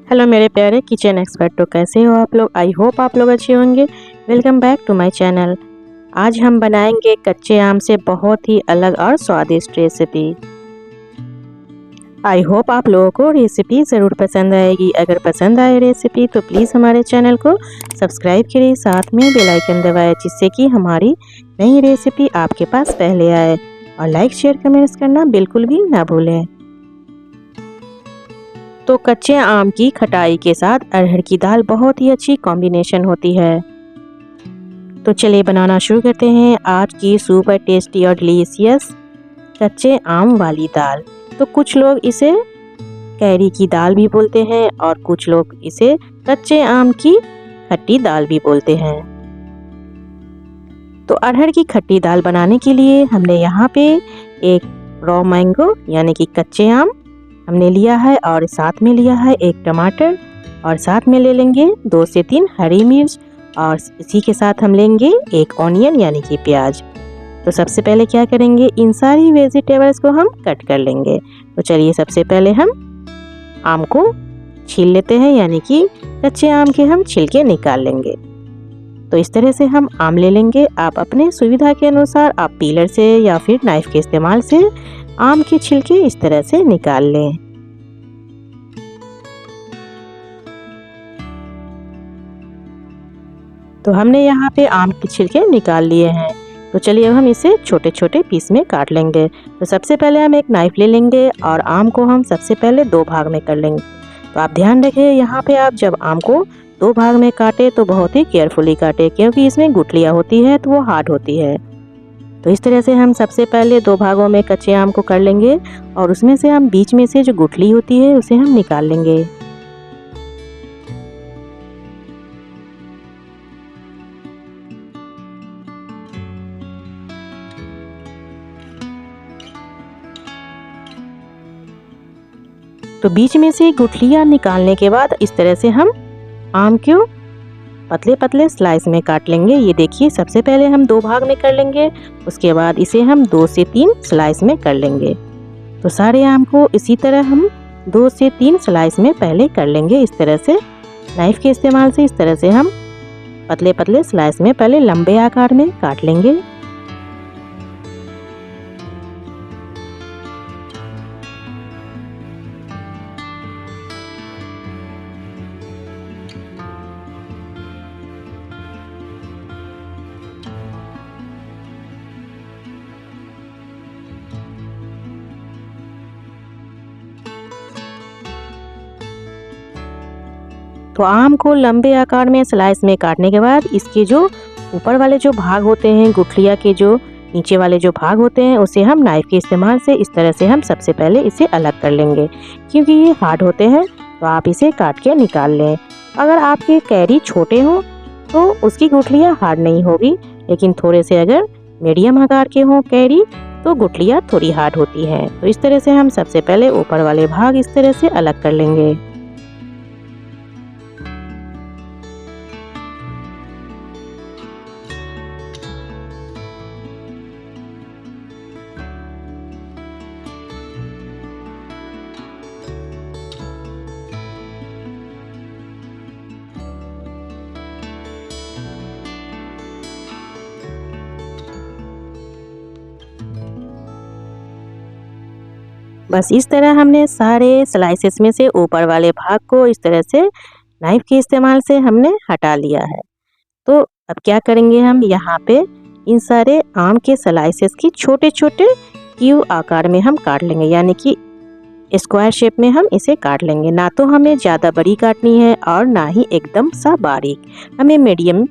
Hello मेरे प्यारे kitchen expert, तो कैसे हो आप लोग। आई होप आप लोग अच्छे होंगे। Welcome back to my channel. आज हम बनाएंगे कच्चे आम से बहुत ही अलग और स्वादिष्ट रेसिपी। आई होप आप लोगों को रेसिपी ज़रूर पसंद आएगी। अगर पसंद आए रेसिपी तो प्लीज़ हमारे चैनल को सब्सक्राइब करिए, साथ में बेल आइकन दबाएं, जिससे कि हमारी नई रेसिपी आपके पास पहले आए। और लाइक शेयर कमेंट्स करना बिल्कुल भी ना भूलें। तो कच्चे आम की खटाई के साथ अरहर की दाल बहुत ही अच्छी कॉम्बिनेशन होती है। तो चलिए बनाना शुरू करते हैं आज की सुपर टेस्टी और डिलीशियस कच्चे आम वाली दाल। तो कुछ लोग इसे कैरी की दाल भी बोलते हैं और कुछ लोग इसे कच्चे आम की खट्टी दाल भी बोलते हैं। तो अरहर की खट्टी दाल बनाने के लिए हमने यहाँ पे एक रॉ मैंगो यानी कि कच्चे आम हमने लिया है, और साथ में लिया है एक टमाटर, और साथ में ले लेंगे 2 से 3 हरी मिर्च, और इसी के साथ हम लेंगे एक ऑनियन यानी कि प्याज। तो सबसे पहले क्या करेंगे, इन सारी वेजिटेबल्स को हम कट कर लेंगे। तो चलिए सबसे पहले हम आम को छील लेते हैं, यानी कि कच्चे आम के हम छिलके निकाल लेंगे। तो इस तरह से हम आम ले लेंगे। आप अपने सुविधा के अनुसार आप पीलर से या फिर नाइफ के इस्तेमाल से आम के छिलके इस तरह से निकाल लें। तो हमने यहाँ पे आम के छिलके निकाल लिए हैं। तो चलिए अब हम इसे छोटे छोटे पीस में काट लेंगे। तो सबसे पहले हम एक नाइफ ले लेंगे और आम को हम सबसे पहले 2 भाग में कर लेंगे। तो आप ध्यान रखें, यहाँ पे आप जब आम को 2 भाग में काटे तो बहुत ही केयरफुली काटे, क्योंकि इसमें गुठलियाँ होती है तो वो हार्ड होती है। तो इस तरह से हम सबसे पहले 2 भागों में कच्चे आम को कर लेंगे, और उसमें से हम बीच में से जो गुठली होती है उसे हम निकाल लेंगे। तो बीच में से गुठलियाँ निकालने के बाद इस तरह से हम आम को पतले पतले स्लाइस में काट लेंगे। ये देखिए, सबसे पहले हम 2 भाग में कर लेंगे, उसके बाद इसे हम 2 से 3 स्लाइस में कर लेंगे। तो सारे आम को इसी तरह हम 2 से 3 स्लाइस में पहले कर लेंगे। इस तरह से नाइफ के इस्तेमाल से इस तरह से हम पतले पतले स्लाइस में पहले लंबे आकार में काट लेंगे। तो आम को लंबे आकार में स्लाइस में काटने के बाद इसके जो ऊपर वाले जो भाग होते हैं, गुठलिया के जो नीचे वाले जो भाग होते हैं, उसे हम नाइफ के इस्तेमाल से इस तरह से हम सबसे पहले इसे अलग कर लेंगे। क्योंकि ये हार्ड होते हैं तो आप इसे काट के निकाल लें। अगर आपके कैरी छोटे हों तो उसकी गुठलियाँ हार्ड नहीं होगी, लेकिन थोड़े से अगर मीडियम आकार के हों कैरी तो गुठलियाँ थोड़ी हार्ड होती हैं। तो इस तरह से हम सबसे पहले ऊपर वाले भाग इस तरह से अलग कर लेंगे। बस इस तरह हमने सारे स्लाइसेस में से ऊपर वाले भाग को इस तरह से नाइफ के इस्तेमाल से हमने हटा लिया है। तो अब क्या करेंगे, हम यहाँ पे इन सारे आम के स्लाइसेस की छोटे छोटे क्यूब आकार में हम काट लेंगे, यानी कि स्क्वायर शेप में हम इसे काट लेंगे। ना तो हमें ज़्यादा बड़ी काटनी है और ना ही एकदम सा बारीक, हमें मीडियम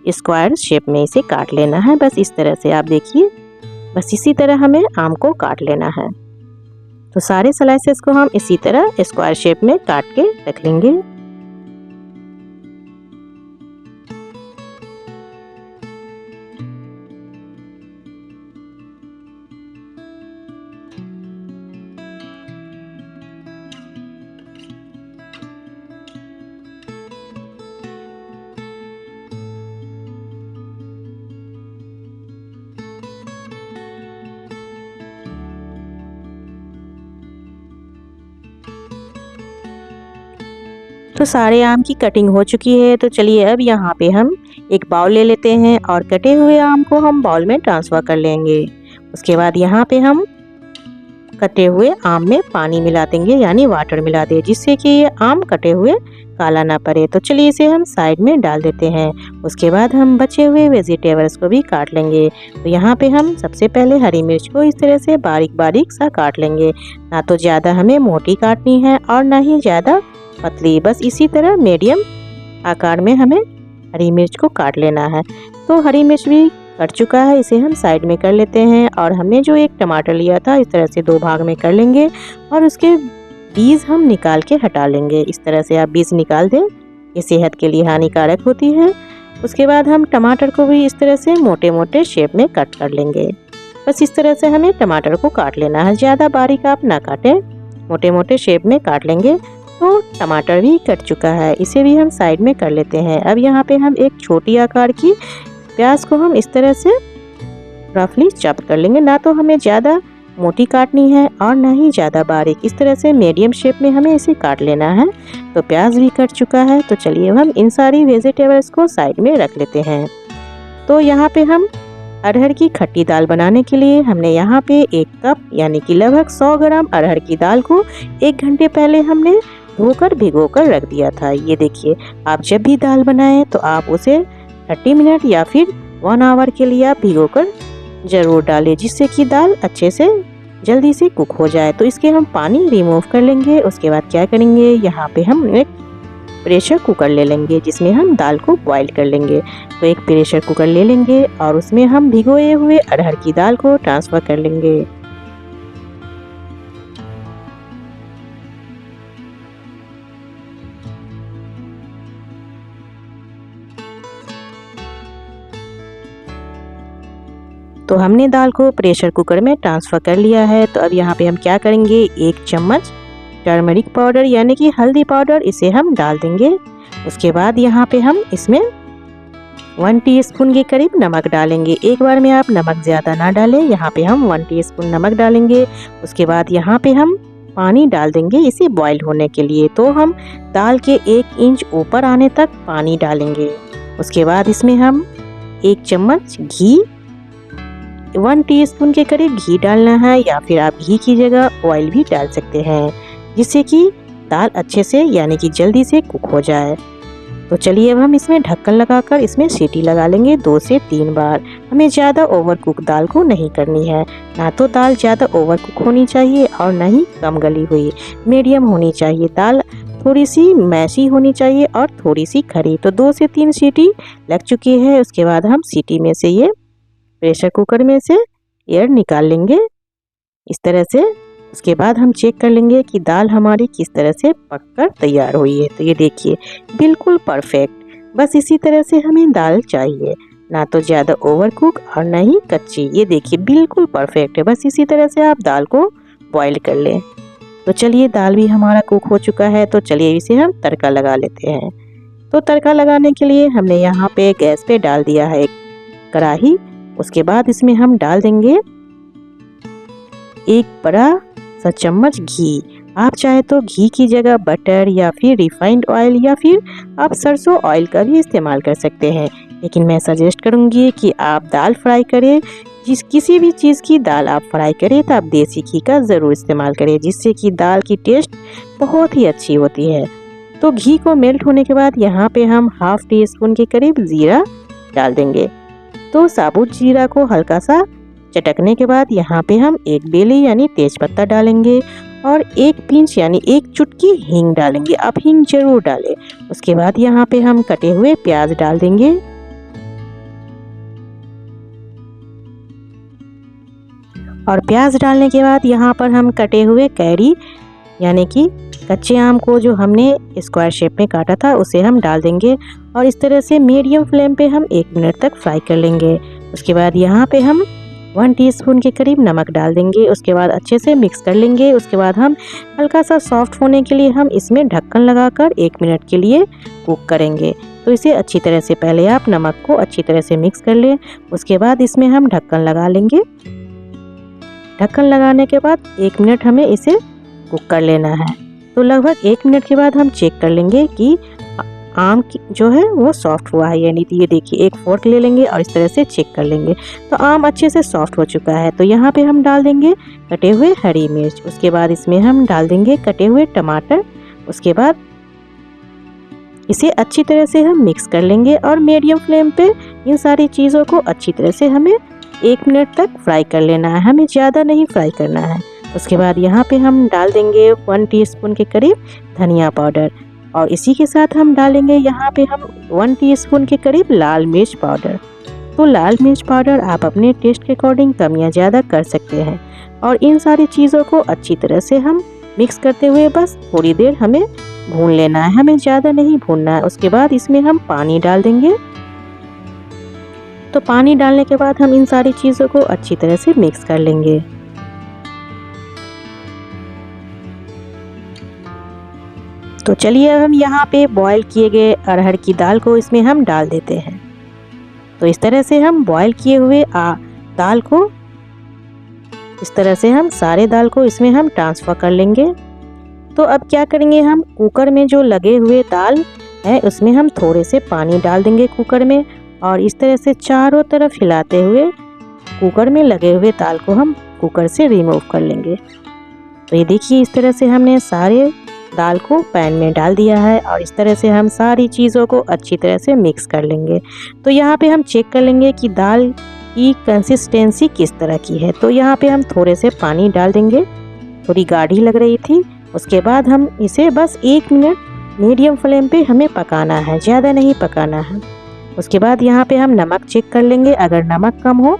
स्क्वायर शेप में इसे काट लेना है। बस इस तरह से आप देखिए, बस इसी तरह हमें आम को काट लेना है। तो सारे स्लाइसेस को हम इसी तरह स्क्वायर शेप में काट के रख लेंगे। तो सारे आम की कटिंग हो चुकी है। तो चलिए अब यहाँ पे हम एक बाउल ले लेते हैं और कटे हुए आम को हम बाउल में ट्रांसफ़र कर लेंगे। उसके बाद यहाँ पे हम कटे हुए आम में पानी मिला देंगे यानी वाटर मिला दें, जिससे कि ये आम कटे हुए काला ना पड़े। तो चलिए इसे हम साइड में डाल देते हैं। उसके बाद हम बचे हुए वेजिटेबल्स को भी काट लेंगे। तो यहाँ पे हम सबसे पहले हरी मिर्च को इस तरह से बारीक बारीक सा काट लेंगे। ना तो ज़्यादा हमें मोटी काटनी है और ना ही ज़्यादा पतली, बस इसी तरह मीडियम आकार में हमें हरी मिर्च को काट लेना है। तो हरी मिर्च भी कट चुका है, इसे हम साइड में कर लेते हैं। और हमने जो एक टमाटर लिया था इस तरह से 2 भाग में कर लेंगे और उसके बीज हम निकाल के हटा लेंगे। इस तरह से आप बीज निकाल दें, ये सेहत के लिए हानिकारक होती है। उसके बाद हम टमाटर को भी इस तरह से मोटे मोटे शेप में कट कर लेंगे। बस इस तरह से हमें टमाटर को काट लेना है, ज़्यादा बारीक आप ना काटें, मोटे मोटे शेप में काट लेंगे। तो टमाटर भी कट चुका है, इसे भी हम साइड में कर लेते हैं। अब यहाँ पे हम एक छोटी आकार की प्याज को हम इस तरह से रफली चॉप कर लेंगे। ना तो हमें ज़्यादा मोटी काटनी है और ना ही ज़्यादा बारीक, इस तरह से मीडियम शेप में हमें इसे काट लेना है। तो प्याज भी कट चुका है। तो चलिए हम इन सारी वेजिटेबल्स को साइड में रख लेते हैं। तो यहाँ पे हम अरहर की खट्टी दाल बनाने के लिए हमने यहाँ पे 1 कप यानी कि लगभग 100 ग्राम अरहर की दाल को 1 घंटे पहले हमने धोकर भिगोकर रख दिया था। ये देखिए, आप जब भी दाल बनाएं तो आप उसे 30 मिनट या फिर 1 आवर के लिए आप भिगोकर ज़रूर डालें, जिससे कि दाल अच्छे से जल्दी से कुक हो जाए। तो इसके हम पानी रिमूव कर लेंगे। उसके बाद क्या करेंगे, यहाँ पे हम एक प्रेशर कुकर ले लेंगे जिसमें हम दाल को बॉईल कर लेंगे। तो एक प्रेशर कुकर ले लेंगे और उसमें हम भिगोए हुए अरहर की दाल को ट्रांसफ़र कर लेंगे। तो हमने दाल को प्रेशर कुकर में ट्रांसफ़र कर लिया है। तो अब यहाँ पे हम क्या करेंगे, 1 चम्मच टर्मरिक पाउडर यानी कि हल्दी पाउडर इसे हम डाल देंगे। उसके बाद यहाँ पे हम इसमें 1 टीस्पून के करीब नमक डालेंगे। एक बार में आप नमक ज़्यादा ना डालें, यहाँ पे हम 1 टीस्पून नमक डालेंगे। उसके बाद यहाँ पे हम पानी डाल देंगे इसे बॉईल होने के लिए। तो हम दाल के 1 इंच ऊपर आने तक पानी डालेंगे। उसके बाद इसमें हम 1 चम्मच घी, 1 टीस्पून के करीब घी डालना है, या फिर आप घी की जगह ऑयल भी डाल सकते हैं, जिससे कि दाल अच्छे से यानी कि जल्दी से कुक हो जाए। तो चलिए अब हम इसमें ढक्कन लगाकर इसमें सीटी लगा लेंगे 2 से 3 बार। हमें ज़्यादा ओवर कुक दाल को नहीं करनी है, ना तो दाल ज़्यादा ओवर कुक होनी चाहिए और ना ही कम गली हुई, मीडियम होनी चाहिए। दाल थोड़ी सी मैशी होनी चाहिए और थोड़ी सी खरी। तो 2 से 3 सीटी लग चुकी है। उसके बाद हम सीटी में से ये प्रेशर कुकर में से एयर निकाल लेंगे इस तरह से। उसके बाद हम चेक कर लेंगे कि दाल हमारी किस तरह से पककर तैयार हुई है। तो ये देखिए, बिल्कुल परफेक्ट, बस इसी तरह से हमें दाल चाहिए, ना तो ज़्यादा ओवर कुक और ना ही कच्ची। ये देखिए बिल्कुल परफेक्ट है, बस इसी तरह से आप दाल को बॉईल कर लें। तो चलिए दाल भी हमारा कुक हो चुका है। तो चलिए इसे हम तड़का लगा लेते हैं। तो तड़का लगाने के लिए हमने यहाँ पे गैस पे डाल दिया है एक कढ़ाई। उसके बाद इसमें हम डाल देंगे 1 बड़ा सा चम्मच घी। आप चाहे तो घी की जगह बटर या फिर रिफाइंड ऑयल या फिर आप सरसों ऑयल का भी इस्तेमाल कर सकते हैं, लेकिन मैं सजेस्ट करूंगी कि आप दाल फ्राई करें, किसी भी चीज़ की दाल आप फ्राई करें तो आप देसी घी का ज़रूर इस्तेमाल करें, जिससे कि दाल की टेस्ट बहुत ही अच्छी होती है। तो घी को मेल्ट होने के बाद यहाँ पे हम 1/2 टीस्पून के करीब ज़ीरा डाल देंगे। तो साबुत जीरा को हल्का सा चटकने के बाद यहाँ पे हम 1 बेली यानी तेज़पत्ता डालेंगे और 1 पिंच यानी 1 चुटकी हींग डालेंगे। आप हींग जरूर डालें। उसके बाद यहाँ पे हम कटे हुए प्याज डाल देंगे और प्याज डालने के बाद यहाँ पर हम कटे हुए कैरी यानी कि कच्चे आम को जो हमने स्क्वायर शेप में काटा था उसे हम डाल देंगे और इस तरह से मीडियम फ्लेम पे हम 1 मिनट तक फ्राई कर लेंगे। उसके बाद यहाँ पे हम 1 टीस्पून के करीब नमक डाल देंगे। उसके बाद अच्छे से मिक्स कर लेंगे। उसके बाद हम हल्का सा सॉफ्ट होने के लिए हम इसमें ढक्कन लगाकर 1 मिनट के लिए कुक करेंगे। तो इसे अच्छी तरह से पहले आप नमक को अच्छी तरह से मिक्स कर लें। उसके बाद इसमें हम ढक्कन लगा लेंगे। ढक्कन लगाने के बाद 1 मिनट हमें इसे कुक कर लेना है। तो लगभग 1 मिनट के बाद हम चेक कर लेंगे कि आम जो है वो सॉफ्ट हुआ है या नहीं। तो ये देखिए, एक फोर्क ले लेंगे और इस तरह से चेक कर लेंगे। तो आम अच्छे से सॉफ्ट हो चुका है। तो यहाँ पे हम डाल देंगे कटे हुए हरी मिर्च, उसके बाद इसमें हम डाल देंगे कटे हुए टमाटर। उसके बाद इसे अच्छी तरह से हम मिक्स कर लेंगे और मीडियम फ्लेम पे इन सारी चीज़ों को अच्छी तरह से हमें 1 मिनट तक फ्राई कर लेना है, हमें ज़्यादा नहीं फ्राई करना है। उसके बाद यहाँ पे हम डाल देंगे 1 टीस्पून के करीब धनिया पाउडर और इसी के साथ हम डालेंगे यहाँ पे हम 1 टीस्पून के करीब लाल मिर्च पाउडर। तो लाल मिर्च पाउडर आप अपने टेस्ट के अकॉर्डिंग कम या ज़्यादा कर सकते हैं। और इन सारी चीज़ों को अच्छी तरह से हम मिक्स करते हुए बस थोड़ी देर हमें भून लेना है, हमें ज़्यादा नहीं भूनना है। उसके बाद इसमें हम पानी डाल देंगे। तो पानी डालने के बाद हम इन सारी चीज़ों को अच्छी तरह से मिक्स कर लेंगे। तो चलिए हम यहाँ पे बॉईल किए गए अरहर की दाल को इसमें हम डाल देते हैं। तो इस तरह से हम बॉईल किए हुए दाल को इस तरह से हम सारे दाल को इसमें हम ट्रांसफ़र कर लेंगे। तो अब क्या करेंगे, हम कुकर में जो लगे हुए दाल है उसमें हम थोड़े से पानी डाल देंगे कुकर में और इस तरह से चारों तरफ हिलाते हुए कुकर में लगे हुए दाल को हम कुकर से रिमूव कर लेंगे। तो ये देखिए, इस तरह से हमने सारे दाल को पैन में डाल दिया है और इस तरह से हम सारी चीज़ों को अच्छी तरह से मिक्स कर लेंगे। तो यहाँ पे हम चेक कर लेंगे कि दाल की कंसिस्टेंसी किस तरह की है। तो यहाँ पे हम थोड़े से पानी डाल देंगे, थोड़ी गाढ़ी लग रही थी। उसके बाद हम इसे बस 1 मिनट मीडियम फ्लेम पे हमें पकाना है, ज़्यादा नहीं पकाना है। उसके बाद यहाँ पे हम नमक चेक कर लेंगे, अगर नमक कम हो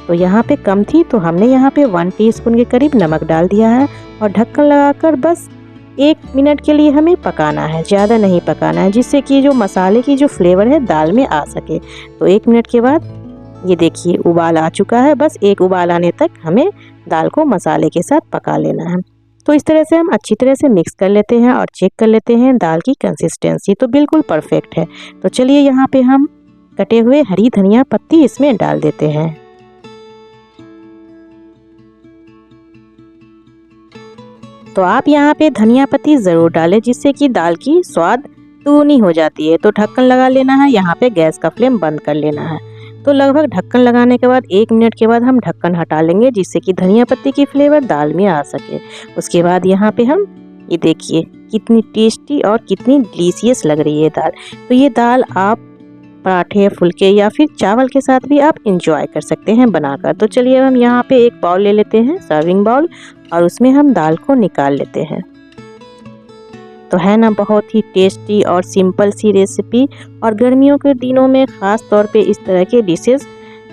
तो यहाँ पे कम थी तो हमने यहाँ पे 1 टीस्पून के करीब नमक डाल दिया है और ढक्कन लगाकर बस 1 मिनट के लिए हमें पकाना है, ज़्यादा नहीं पकाना है, जिससे कि जो मसाले की जो फ्लेवर है दाल में आ सके। तो 1 मिनट के बाद ये देखिए उबाल आ चुका है, बस एक उबाल आने तक हमें दाल को मसाले के साथ पका लेना है। तो इस तरह से हम अच्छी तरह से मिक्स कर लेते हैं और चेक कर लेते हैं दाल की कंसिस्टेंसी तो बिल्कुल परफेक्ट है। तो चलिए यहाँ पे हम कटे हुए हरी धनिया पत्ती इसमें डाल देते हैं। तो आप यहाँ पे धनिया पत्ती ज़रूर डालें, जिससे कि दाल की स्वाद दुगनी हो जाती है। तो ढक्कन लगा लेना है, यहाँ पे गैस का फ्लेम बंद कर लेना है। तो लगभग ढक्कन लगाने के बाद 1 मिनट के बाद हम ढक्कन हटा लेंगे, जिससे कि धनिया पत्ती की फ्लेवर दाल में आ सके। उसके बाद यहाँ पे हम ये देखिए कितनी टेस्टी और कितनी डिलीशियस लग रही है दाल। तो ये दाल आप पराठे, फुलके या फिर चावल के साथ भी आप इंजॉय कर सकते हैं बनाकर। तो चलिए हम यहाँ पे एक बाउल ले लेते हैं, सर्विंग बाउल, और उसमें हम दाल को निकाल लेते हैं। तो है ना बहुत ही टेस्टी और सिंपल सी रेसिपी, और गर्मियों के दिनों में ख़ास तौर पे इस तरह के डिशेस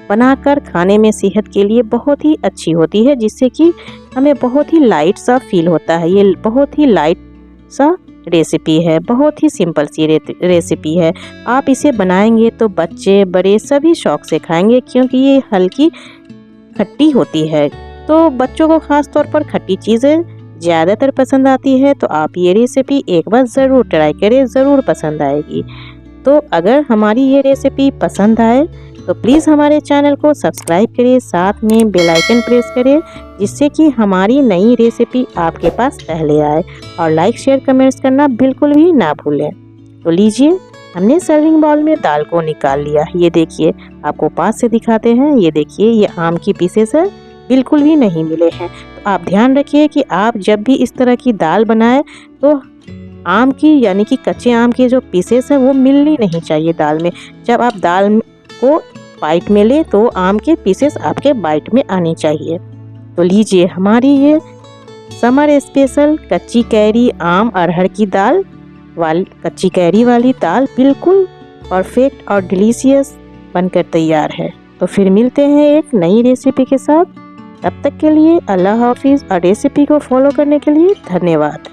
बनाकर खाने में सेहत के लिए बहुत ही अच्छी होती है, जिससे कि हमें बहुत ही लाइट सा फील होता है। ये बहुत ही लाइट सा रेसिपी है, बहुत ही सिंपल सी रेसिपी है। आप इसे बनाएंगे तो बच्चे बड़े सभी शौक से खाएंगे, क्योंकि ये हल्की खट्टी होती है। तो बच्चों को ख़ास तौर पर खट्टी चीज़ें ज़्यादातर पसंद आती है। तो आप ये रेसिपी एक बार ज़रूर ट्राई करें, ज़रूर पसंद आएगी। तो अगर हमारी ये रेसिपी पसंद आए तो प्लीज़ हमारे चैनल को सब्सक्राइब करिए, साथ में बेल आइकन प्रेस करें, जिससे कि हमारी नई रेसिपी आपके पास पहले आए। और लाइक, शेयर, कमेंट्स करना बिल्कुल भी ना भूलें। तो लीजिए, हमने सर्विंग बाउल में दाल को निकाल लिया। ये देखिए, आपको पास से दिखाते हैं। ये देखिए, ये आम की पीसेस है, बिल्कुल भी नहीं मिले हैं। तो आप ध्यान रखिए कि आप जब भी इस तरह की दाल बनाएं तो आम की यानी कि कच्चे आम के जो पीसेस हैं वो मिलनी नहीं चाहिए दाल में। जब आप दाल को बाइट में ले तो आम के पीसेस आपके बाइट में आने चाहिए। तो लीजिए, हमारी ये समर स्पेशल कच्ची कैरी आम अरहर की दाल वाली कच्ची कैरी वाली दाल बिल्कुल परफेक्ट और डिलीशियस बनकर तैयार है। तो फिर मिलते हैं एक नई रेसिपी के साथ। तब तक के लिए अल्लाह हाफिज़, और रेसिपी को फॉलो करने के लिए धन्यवाद।